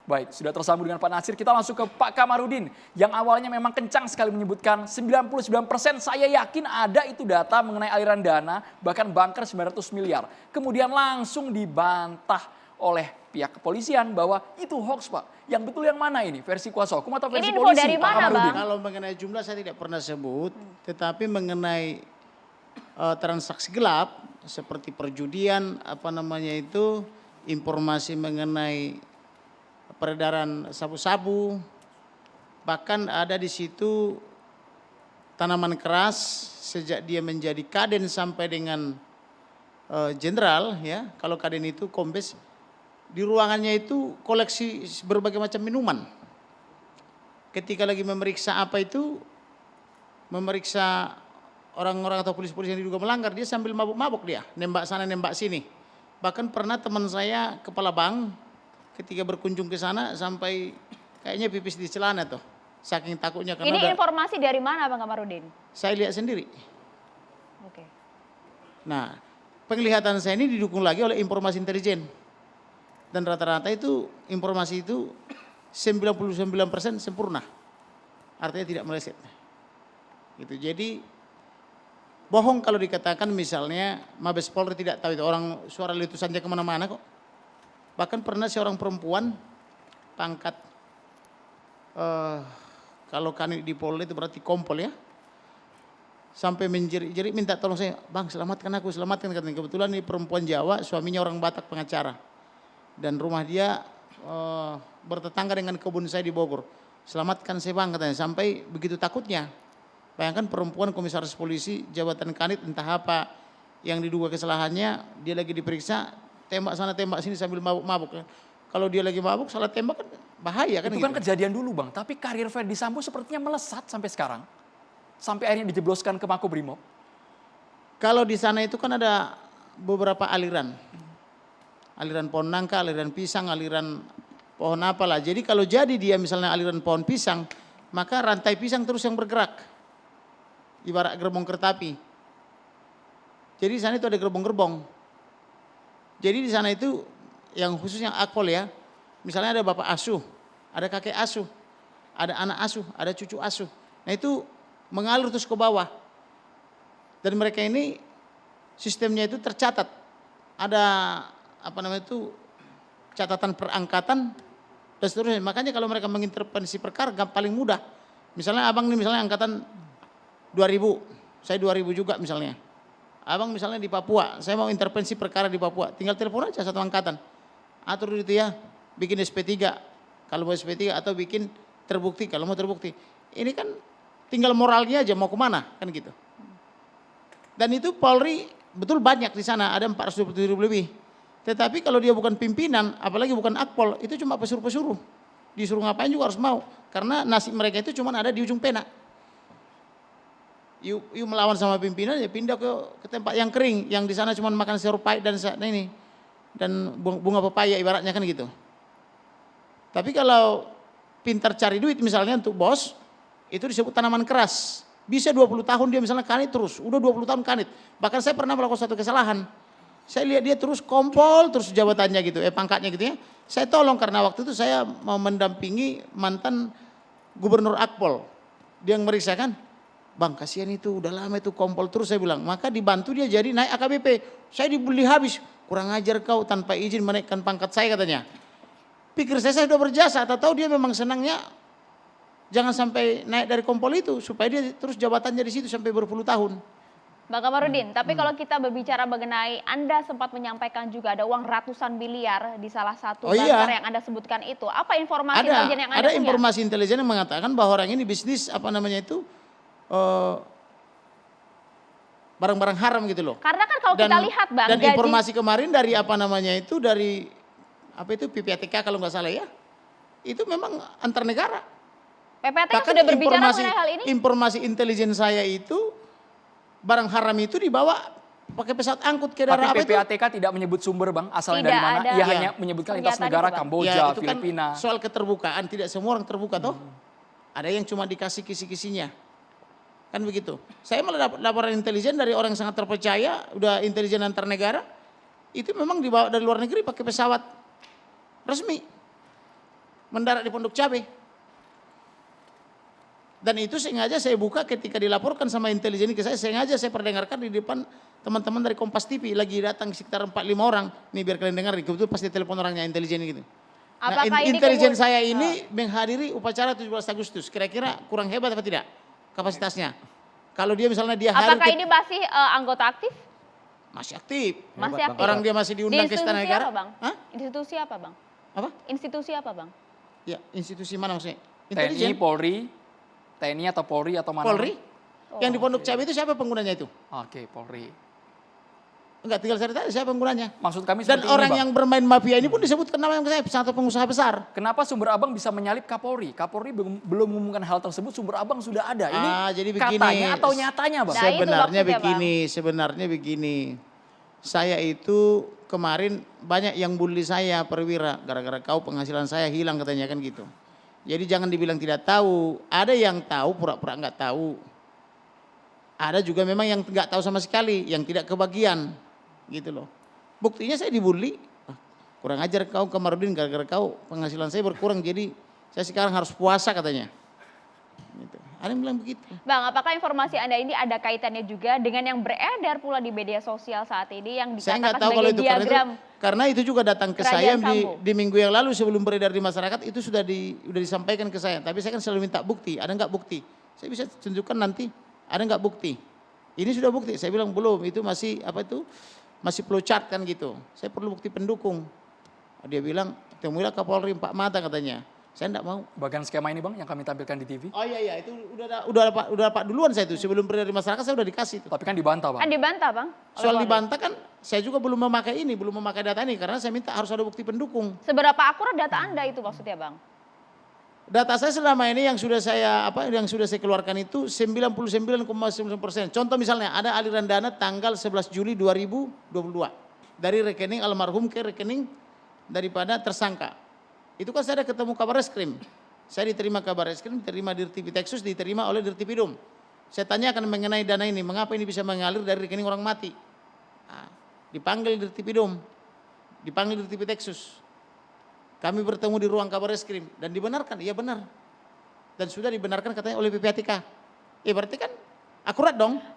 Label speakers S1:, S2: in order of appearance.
S1: Baik, sudah tersambung dengan Pak Nasir. Kita langsung ke Pak Kamarudin yang awalnya memang kencang sekali menyebutkan 99% saya yakin ada itu data mengenai aliran dana, bahkan banker 900 miliar. Kemudian langsung dibantah oleh pihak kepolisian bahwa itu hoax, Pak. Yang betul yang mana ini? Versi kuasa hukum atau versi
S2: Ini info
S1: polisi,
S2: dari
S1: Pak
S2: mana,
S1: Kamarudin?
S2: Bang?
S3: Kalau mengenai jumlah saya tidak pernah sebut, tetapi mengenai transaksi gelap seperti perjudian, informasi mengenai peredaran sabu-sabu, bahkan ada di situ tanaman keras sejak dia menjadi kaden sampai dengan jenderal, ya. Kalau kaden itu kombes, di ruangannya itu koleksi berbagai macam minuman. Ketika lagi memeriksa memeriksa orang-orang atau polisi-polisi yang diduga melanggar, dia sambil mabuk-mabuk dia, nembak sana nembak sini. Bahkan pernah teman saya kepala bank ketika berkunjung ke sana sampai kayaknya pipis di celana tuh, saking takutnya. Karena
S2: Ini informasi dari mana, Bang Kamarudin?
S3: saya lihat sendiri.
S2: Oke.
S3: Nah, penglihatan saya ini didukung lagi oleh informasi intelijen. Dan rata-rata itu informasi itu 99% sempurna. Artinya tidak meleset. Gitu. Jadi bohong kalau dikatakan misalnya Mabes Polri tidak tahu itu, orang suara letusannya kemana-mana kok. Bahkan pernah seorang perempuan pangkat kalau kanit di Polri itu berarti kompol, ya, sampai menjerit-jerit minta tolong saya, Bang selamatkan aku, selamatkan. Katanya kebetulan ini perempuan Jawa, suaminya orang Batak pengacara, dan rumah dia bertetangga dengan kebun saya di Bogor. Selamatkan saya, Bang, katanya. Sampai begitu takutnya. Bayangkan perempuan komisaris polisi jabatan kanit entah apa yang diduga kesalahannya, dia lagi diperiksa, tembak sana tembak sini sambil mabuk-mabuk. Kalau dia lagi mabuk salah tembak kan bahaya kan.
S1: Itu kan kejadian dulu, Bang, tapi karir Ferdy Sambo sepertinya melesat sampai sekarang. Sampai akhirnya dijebloskan ke Makobrimob.
S3: Kalau di sana itu kan ada beberapa aliran. Aliran pohon nangka, aliran pisang, aliran pohon apalah. Jadi kalau jadi dia misalnya aliran pohon pisang, maka rantai pisang terus yang bergerak. Ibarat gerbong kereta api. Jadi di sana itu ada gerbong-gerbong. Jadi di sana itu yang khusus yang akpol, ya. Misalnya ada bapak asuh, ada kakek asuh, ada anak asuh, ada cucu asuh. Nah itu mengalir terus ke bawah. Dan mereka ini sistemnya itu tercatat. Ada catatan perangkatan dan seterusnya. Makanya kalau mereka mengintervensi perkara paling mudah. Misalnya abang ini misalnya angkatan 2000, saya 2000 juga misalnya. Abang misalnya di Papua, saya mau intervensi perkara di Papua, tinggal telepon aja satu angkatan. Atur itu, ya, bikin SP3 kalau mau SP3 atau bikin terbukti kalau mau terbukti. Ini kan tinggal moralnya aja mau kemana kan gitu. Dan itu Polri betul banyak di sana, ada 420.000 lebih. Tetapi kalau dia bukan pimpinan, apalagi bukan akpol, itu cuma pesuruh-pesuruh. Disuruh ngapain juga harus mau, karena nasib mereka itu cuma ada di ujung pena. You melawan sama pimpinan, ya pindah ke tempat yang kering, yang di sana cuma makan sayur pahit dan bunga pepaya ibaratnya kan gitu. Tapi kalau pintar cari duit misalnya untuk bos, itu disebut tanaman keras. Bisa 20 tahun dia misalnya kanit terus, udah 20 tahun kanit. Bahkan saya pernah melakukan satu kesalahan. Saya lihat dia terus kompol terus jabatannya gitu, pangkatnya gitu, ya. Saya tolong karena waktu itu saya mau mendampingi mantan gubernur Akpol. Dia yang meriksa kan, Bang kasihan itu udah lama itu kompol terus, saya bilang. Maka dibantu dia jadi naik AKBP. Saya dibully habis, kurang ajar kau tanpa izin menaikkan pangkat saya katanya. Pikir saya sudah berjasa, atau tahu dia memang senangnya jangan sampai naik dari kompol itu supaya dia terus jabatannya di situ sampai berpuluh tahun.
S2: Bang Kamarudin, tapi kalau kita berbicara mengenai, Anda sempat menyampaikan juga ada uang ratusan miliar di salah satu banker yang Anda sebutkan itu. Apa informasi intelijen yang Anda punya?
S3: Ada informasi intelijen yang mengatakan bahwa orang ini bisnis barang-barang haram gitu loh.
S2: Karena kan kalau kita lihat, Bang,
S3: dan informasi kemarin dari dari PPATK kalau nggak salah, ya, itu memang antar negara.
S2: PPATK sudah berbicara mengenai hal ini?
S3: Informasi intelijen saya itu barang haram itu dibawa pakai pesawat angkut ke daerah
S1: Tapi PPATK tidak menyebut sumber, Bang, asalnya dari mana. Ia hanya menyebutkan lintas negara, Kamboja, Filipina.
S3: Kan soal keterbukaan, tidak semua orang terbuka toh. Ada yang cuma dikasih kisi-kisinya. Kan begitu. Saya malah dapat laporan intelijen dari orang yang sangat terpercaya, udah intelijen antar negara, itu memang dibawa dari luar negeri pakai pesawat resmi. mendarat di Pondok Cabe. Dan itu sengaja saya buka ketika dilaporkan sama intelijen ke saya, sengaja saya perdengarkan di depan teman-teman dari Kompas TV lagi datang sekitar 4-5 orang. Nih biar kalian dengar, kebetulan pasti telepon orangnya intelijen gitu. Nah,
S2: Apakah ini
S3: intelijen saya ini menghadiri upacara 17 Agustus. Kira-kira kurang hebat apa tidak kapasitasnya? Kalau dia misalnya dia hadir
S2: Apakah ini masih anggota aktif?
S3: masih aktif.
S2: Masih
S1: Bang.
S2: aktif.
S3: Orang dia masih
S2: Di
S3: diundang ke Istana
S2: institusi
S3: Negara.
S2: apa, Bang?
S3: Hah?
S2: Institusi apa, Bang?
S3: Apa?
S2: Institusi apa, Bang?
S3: Ya, institusi mana maksudnya?
S1: TNI,
S3: Intelijen.
S1: Polri, TNI atau Polri atau mana?
S3: Polri. Yang di Pondok Cabe itu siapa penggunanya itu?
S1: Oke, Polri.
S3: Enggak, tinggal saya tanya siapa penggunanya.
S1: Maksud kami
S3: Dan
S1: seperti
S3: orang
S1: ini, Bang.
S3: yang bermain mafia ini pun disebutkan nama yang saya, satu pengusaha besar.
S1: Kenapa sumber abang bisa menyalip Kapolri? Kapolri belum mengumumkan hal tersebut, sumber abang sudah ada. Ini
S3: Jadi begini.
S1: katanya atau nyatanya, Bang?
S2: Nah, itu
S3: Sebenarnya
S2: maksudnya,
S3: sebenarnya begini. Saya itu kemarin banyak yang bully saya perwira gara-gara kau penghasilan saya hilang katanya kan gitu. Jadi jangan dibilang tidak tahu. Ada yang tahu pura-pura nggak tahu. Ada juga memang yang nggak tahu sama sekali, yang tidak kebagian, gitu loh. Buktinya saya dibully. Ah, kurang ajar kau Kamarudin gara-gara kau penghasilan saya berkurang jadi saya sekarang harus puasa katanya. Gitu. Ada yang bilang begitu.
S2: Bang, apakah informasi Anda ini ada kaitannya juga dengan yang beredar pula di media sosial saat ini yang
S3: Saya nggak
S2: dikatakan
S3: tahu kalau
S2: sebagai
S3: itu
S2: diagram?
S3: karena itu juga datang ke
S2: Kerajaan
S3: saya
S2: Sambo.
S3: di minggu yang lalu sebelum beredar di masyarakat itu sudah disampaikan ke saya. Tapi saya kan selalu minta bukti. Ada nggak bukti? Saya bisa tunjukkan nanti. Ada nggak bukti? Ini sudah bukti. Saya bilang belum. Itu masih apa itu? Masih flowchart kan gitu. Saya perlu bukti pendukung. Dia bilang temuilah Kapolri 4 mata katanya. Saya enggak mau.
S1: Bagian skema ini, Bang, yang kami tampilkan di TV.
S3: Oh iya itu udah dapat duluan saya itu sebelum beredar di masyarakat saya udah dikasih itu.
S1: Tapi kan dibantah, Bang.
S2: Kan dibantah, Bang. oleh
S3: Soal
S2: Polri.
S3: dibantah kan saya juga belum memakai data ini karena saya minta harus ada bukti pendukung.
S2: Seberapa akurat data Anda itu maksudnya, Bang?
S3: Data saya selama ini yang sudah saya keluarkan itu 99,9%. Contoh misalnya ada aliran dana tanggal 11 Juli 2022 dari rekening almarhum ke rekening daripada tersangka. Itu kan saya ada ketemu kabar reskrim. Saya diterima kabar reskrim, diterima Dirtipidum, diterima oleh Dirtipidum. Saya tanyakan mengenai dana ini, mengapa ini bisa mengalir dari rekening orang mati. Nah, dipanggil Dirtipidum, dipanggil Dirtipidum. Kami bertemu di ruang kabar reskrim dan dibenarkan, iya benar. Dan sudah dibenarkan katanya oleh PPATK. Berarti kan akurat dong.